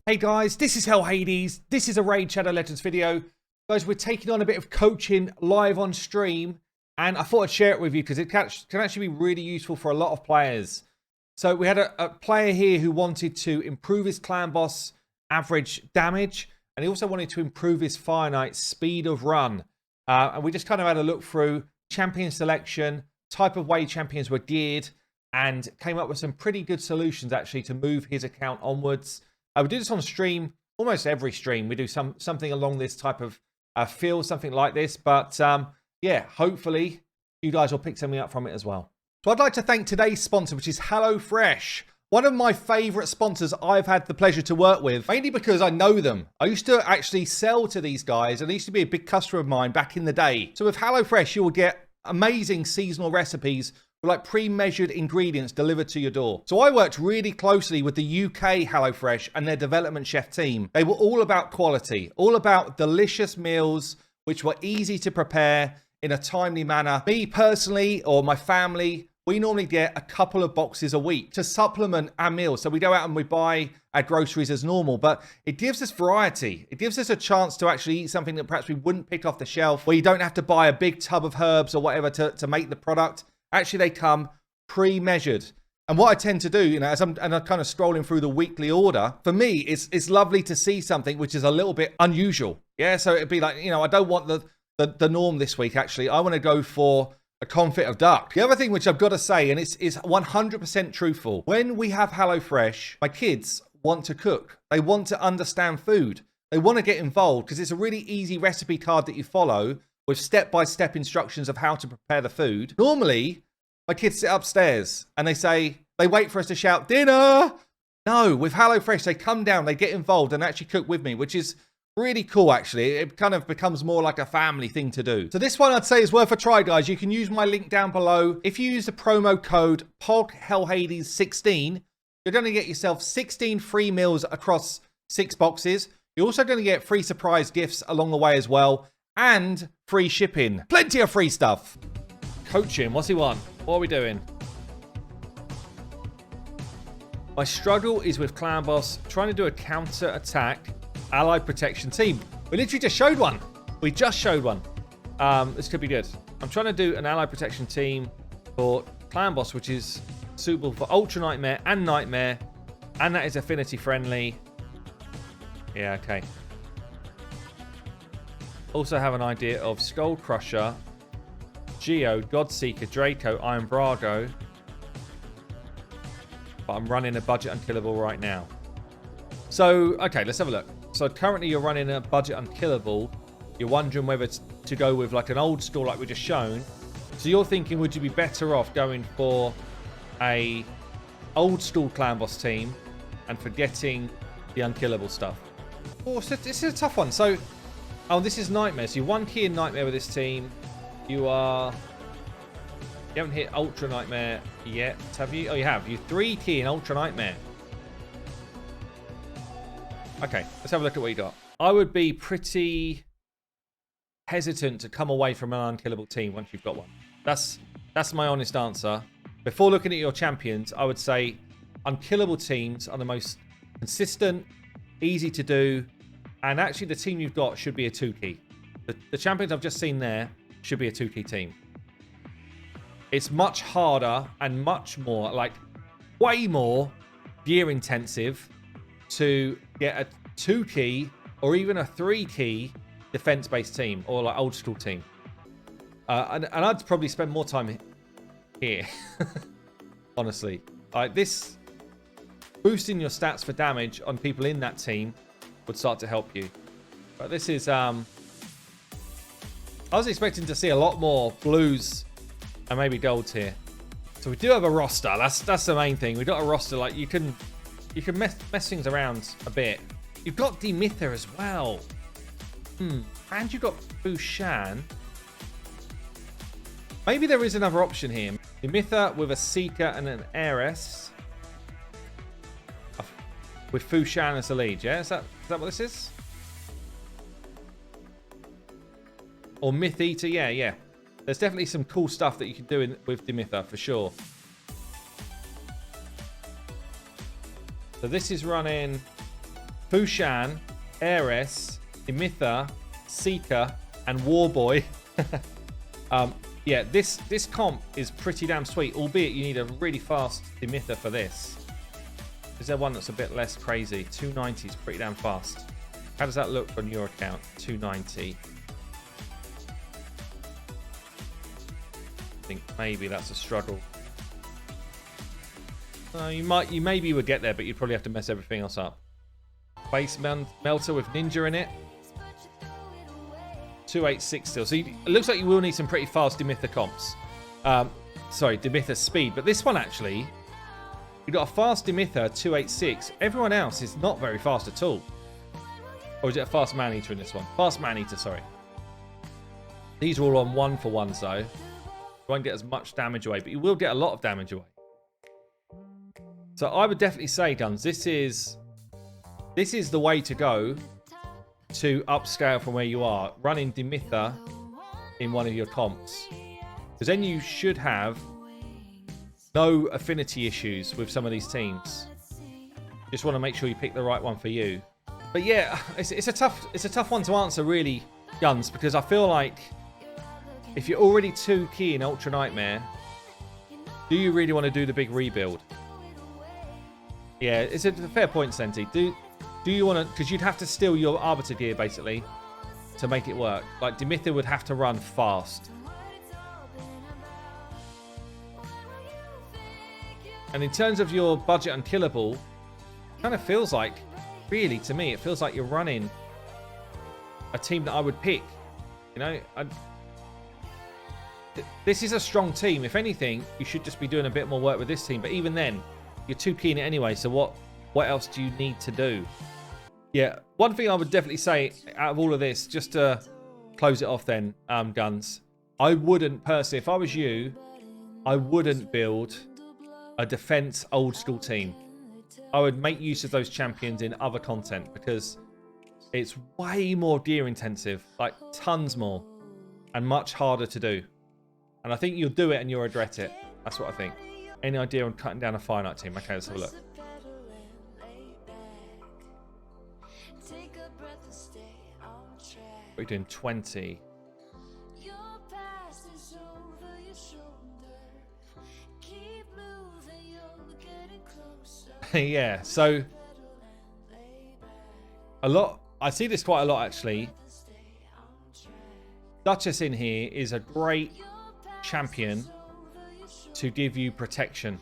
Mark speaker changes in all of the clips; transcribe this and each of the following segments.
Speaker 1: Hey guys, this is HALVE. This is a Raid Shadow Legends video. Guys, we're taking on a bit of coaching live on stream, and I thought I'd share it with you because it can actually be really useful for a lot of players. So we had a player here who wanted to improve his clan boss average damage, and he also wanted to improve his Fire Knight's speed of run. And we just kind of had a look through champion selection, type of way champions were geared, and came up with some pretty good solutions actually to move his account onwards. We do this on stream, almost every stream. We do something along this type of feel, something like this. But yeah, hopefully you guys will pick something up from it as well. So I'd like to thank today's sponsor, which is HelloFresh. One of my favorite sponsors I've had the pleasure to work with, mainly because I know them. I used to actually sell to these guys, and they used to be a big customer of mine back in the day. So with HelloFresh, you will get amazing seasonal recipes like pre-measured ingredients delivered to your door. So I worked really closely with the UK HelloFresh and their development chef team. They were all about quality, all about delicious meals, which were easy to prepare in a timely manner. Me personally, or my family, we normally get a couple of boxes a week to supplement our meals. So we go out and we buy our groceries as normal, but it gives us variety. It gives us a chance to actually eat something that perhaps we wouldn't pick off the shelf, where you don't have to buy a big tub of herbs or whatever to make the product. Actually, they come pre-measured. And what I tend to do, you know, as I'm kind of scrolling through the weekly order, for me, it's lovely to see something which is a little bit unusual. Yeah, so it'd be like, you know, I don't want the norm this week, actually. I want to go for a confit of duck. The other thing which I've got to say, and it's 100% truthful, when we have HelloFresh, my kids want to cook. They want to understand food. They want to get involved because it's a really easy recipe card that you follow with step-by-step instructions of how to prepare the food. Normally, my kids sit upstairs and they wait for us to shout, dinner! No, with HelloFresh, they come down, they get involved and actually cook with me, which is really cool, actually. It kind of becomes more like a family thing to do. So this one I'd say is worth a try, guys. You can use my link down below. If you use the promo code POGHELHADES16, you're going to get yourself 16 free meals across 6 boxes. You're also going to get free surprise gifts along the way as well, and free shipping. Plenty of free stuff. Coaching, what's he want? What are we doing? My struggle is with Clan Boss trying to do a counter attack allied protection team. We literally just showed one. We just showed one. This could be good. I'm trying to do an allied protection team for Clan Boss, which is suitable for Ultra Nightmare and Nightmare, and that is affinity friendly. Yeah, okay. Also have an idea of Skull Crusher, Geo, Godseeker, Draco, Iron Brago. But I'm running a budget unkillable right now. So, okay, let's have a look. So currently you're running a budget unkillable. You're wondering whether to go with like an old school like we just shown. So you're thinking, would you be better off going for a old school Clan Boss team and forgetting the unkillable stuff? Oh, so this is a tough one. So, oh, this is Nightmare. So you're 1 key in Nightmare with this team. You haven't hit Ultra Nightmare yet, have you? Oh, you have. You're 3 key in Ultra Nightmare. Okay, let's have a look at what you got. I would be pretty hesitant to come away from an unkillable team once you've got one. That's my honest answer. Before looking at your champions, I would say unkillable teams are the most consistent, easy to do, and actually the team you've got should be a 2 key. The champions I've just seen there should be a 2 key team. It's much harder and much more, like way more gear intensive to get a 2 key or even a 3 key defense based team or like old school team. And I'd probably spend more time here, honestly. Like this, boosting your stats for damage on people in that team would start to help you. But this is, I was expecting to see a lot more blues and maybe golds here. So we do have a roster. That's the main thing. We've got a roster like you can mess things around a bit. You've got Demither as well. And you've got Fushan. Maybe there is another option here. Demither with a Seeker and an Heiress. With Fushan as the lead, yeah? Is that what this is? Or Myth Eater, yeah. There's definitely some cool stuff that you can do with Demither, for sure. So this is running Fushan, Heiress, Dimitha, Seeker, and Warboy. Yeah, this comp is pretty damn sweet, albeit you need a really fast Dimitha for this. Is there one that's a bit less crazy? 290 is pretty damn fast. How does that look on your account? 290. I think maybe that's a struggle. You maybe would get there, but you'd probably have to mess everything else up. Base melter with ninja in it. 286 still. So it looks like you will need some pretty fast Dimitha comps. Sorry, Dimitha speed. But this one actually, you've got a fast Dimitha 286. Everyone else is not very fast at all. Or is it a fast man-eater in this one? Fast man-eater, sorry. These are all on 1-for-1s though. You won't get as much damage away, but you will get a lot of damage away. So I would definitely say, Guns, this is the way to go to upscale from where you are. Running Dimitha in one of your comps. Because then you should have no affinity issues with some of these teams. Just want to make sure you pick the right one for you. But yeah, it's a tough one to answer really, Guns, because I feel like if you're already too key in Ultra Nightmare, do you really want to do the big rebuild? Yeah, it's a fair point, Senti. Do you want to... Because you'd have to steal your Arbiter gear, basically, to make it work. Like, Dimitha would have to run fast. And in terms of your budget unkillable, it kind of feels like, really, to me, it feels like you're running a team that I would pick. You know, this is a strong team. If anything, you should just be doing a bit more work with this team. But even then, you're too keen anyway. So what else do you need to do? Yeah, one thing I would definitely say out of all of this, just to close it off then, Guns, I wouldn't personally, if I was you, I wouldn't build a defense old school team. I would make use of those champions in other content because it's way more gear intensive, like tons more, and much harder to do. And I think you'll do it and you'll regret it. That's what I think. Any idea on cutting down a Fire Knight team? Okay, let's have a look. We're doing 20. Yeah, so a lot. I see this quite a lot actually. Duchess in here is a great champion to give you protection,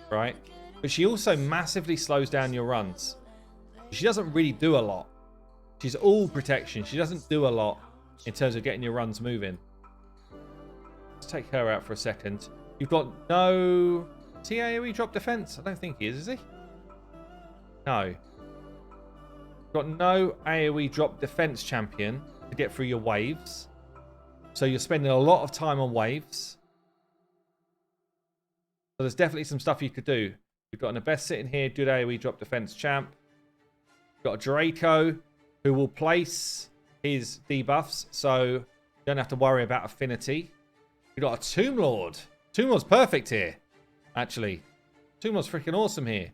Speaker 1: right? But she also massively slows down your runs. She doesn't really do a lot. She's all protection. She doesn't do a lot in terms of getting your runs moving. Let's take her out for a second. You've got no... Is he AoE drop defense? I don't think he is he? No. You've got no AoE drop defense champion to get through your waves. So you're spending a lot of time on waves. So there's definitely some stuff you could do. You've got an Abess sitting here, good AoE drop defense champ. You've got a Draco who will place his debuffs, so you don't have to worry about affinity. You've got a Tomb Lord. Tomb Lord's perfect here, actually. Tomb Lord's freaking awesome here.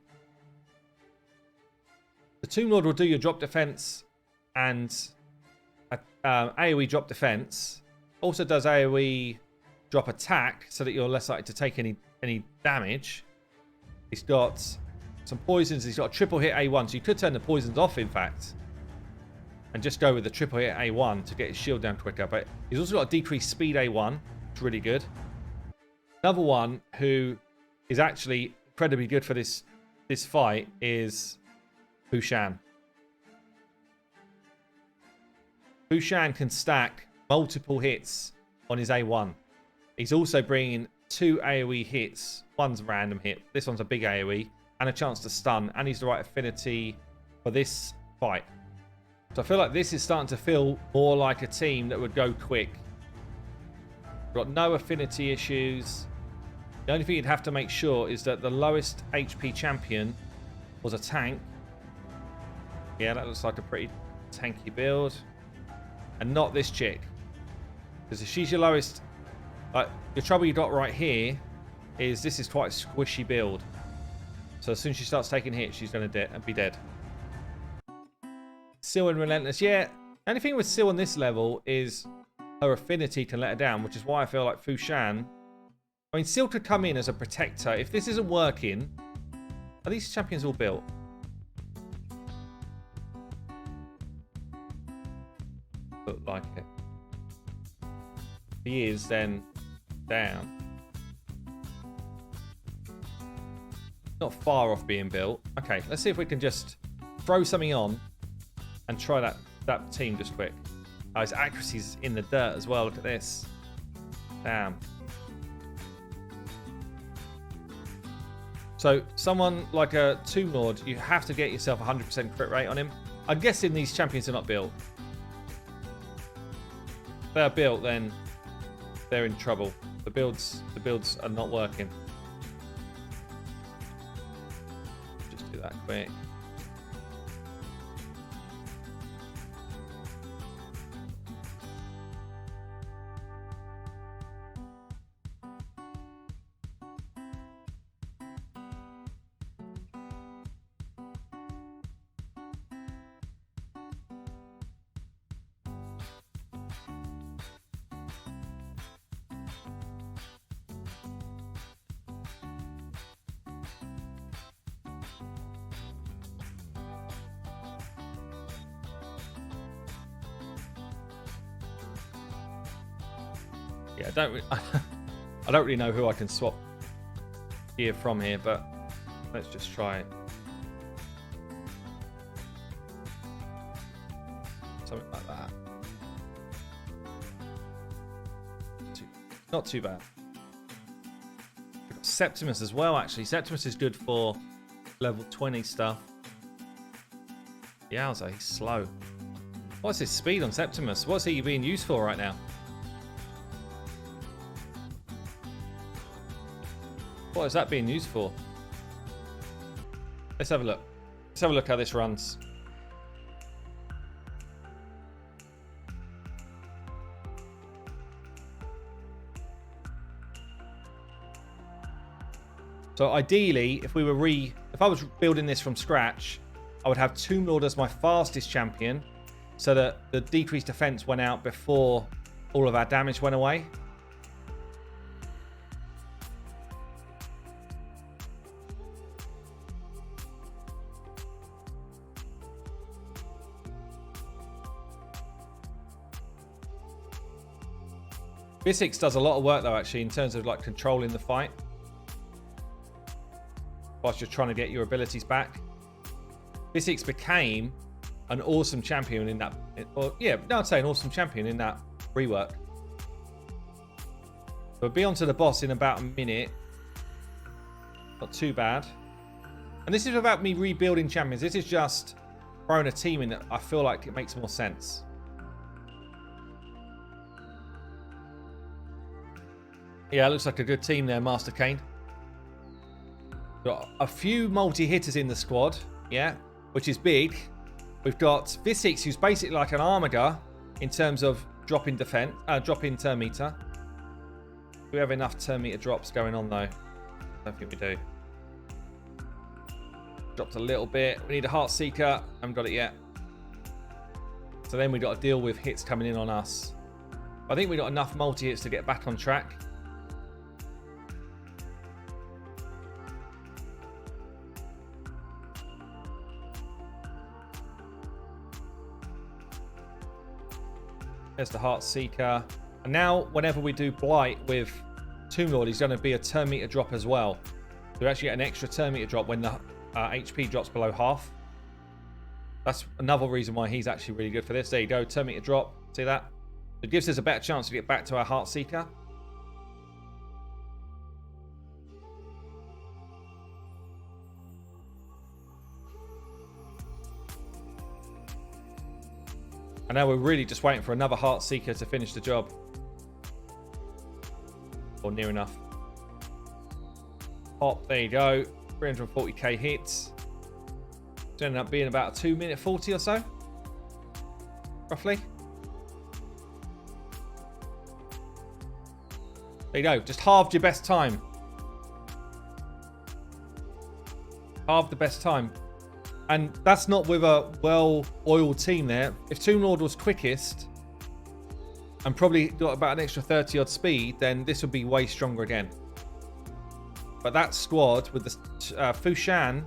Speaker 1: The Tomb Lord will do your drop defense and AoE drop defense. Also does AoE drop attack so that you're less likely to take any damage. He's got some poisons. He's got a triple hit A1, so you could turn the poisons off, in fact, and just go with the triple hit A1 to get his shield down quicker. But he's also got a decreased speed A1. It's really good. Another one who is actually incredibly good for this fight is Fushan. Fushan can stack multiple hits on his A1. He's also bringing 2 AoE hits. One's a random hit. This one's a big AoE. And a chance to stun. And he's the right affinity for this fight. So I feel like this is starting to feel more like a team that would go quick. Got no affinity issues. The only thing you'd have to make sure is that the lowest HP champion was a tank. Yeah, that looks like a pretty tanky build. And not this chick. Because if she's your lowest... Like, the trouble you got right here is this is quite a squishy build. So as soon as she starts taking hits, she's going to be dead. Seal and Relentless. Yeah, the only thing with Seal on this level is her affinity can let her down, which is why I feel like Fushan... I mean, Seal could come in as a protector. If this isn't working... Are these champions all built? Look like it. If he is, then down. Not far off being built. Okay, let's see if we can just throw something on and try that team just quick. Oh, his accuracy's in the dirt as well. Look at this. Damn. So someone like a Tomb Lord, you have to get yourself 100% crit rate on him. I'm guessing these champions are not built. If they're built, then they're in trouble. The builds are not working. Just do that quick. Yeah, I don't really know who I can swap gear from here, but let's just try it. Something like that. Not too bad. We've got Septimus as well, actually. Septimus is good for level 20 stuff. Yowza, he's slow. What's his speed on Septimus? What's he being used for right now? What is that being used for? Let's have a look. Let's have a look how this runs. So ideally, if I was building this from scratch, I would have Tomb Lord as my fastest champion, so that the decreased defense went out before all of our damage went away. Visix does a lot of work though, actually, in terms of like controlling the fight, whilst you're trying to get your abilities back. Visix became an awesome champion in that, or yeah, no, I'd say an awesome champion in that rework. So we'll be onto the boss in about a minute. Not too bad. And this is about me rebuilding champions. This is just throwing a team in that I feel like it makes more sense. Yeah, it looks like a good team there, Master Kane. Got a few multi-hitters in the squad, yeah, which is big. We've got Visix, who's basically like an Armiger in terms of dropping defense, dropping turn meter. Do we have enough turn meter drops going on though? I don't think we do. Dropped a little bit. We need a Heart Seeker. Haven't got it yet. So then we got to deal with hits coming in on us. I think we got enough multi-hits to get back on track. There's the Heart Seeker. And now, whenever we do Blight with Tomb Lord, he's going to be a turn meter drop as well. So we actually get an extra turn meter drop when the HP drops below half. That's another reason why he's actually really good for this. There you go, turn meter drop. See that? It gives us a better chance to get back to our Heart Seeker. And now we're really just waiting for another Heart Seeker to finish the job. Or near enough. Hop, there you go. 340k hits. It's ended up being about a 2-minute 40 or so. Roughly. There you go. Just halved your best time. Halved the best time. And that's not with a well-oiled team there. If Tomb Lord was quickest and probably got about an extra 30-odd speed, then this would be way stronger again. But that squad with the Fushan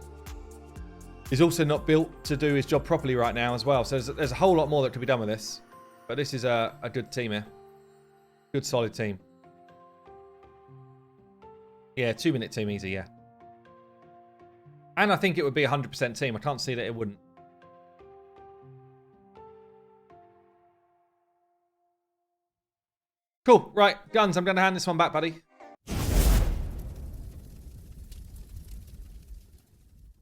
Speaker 1: is also not built to do his job properly right now as well. So there's a whole lot more that could be done with this. But this is a good team here. Good, solid team. Yeah, 2-minute team easy, yeah. And I think it would be a 100% team. I can't see that it wouldn't. Cool. Right, Guns, I'm going to hand this one back, buddy.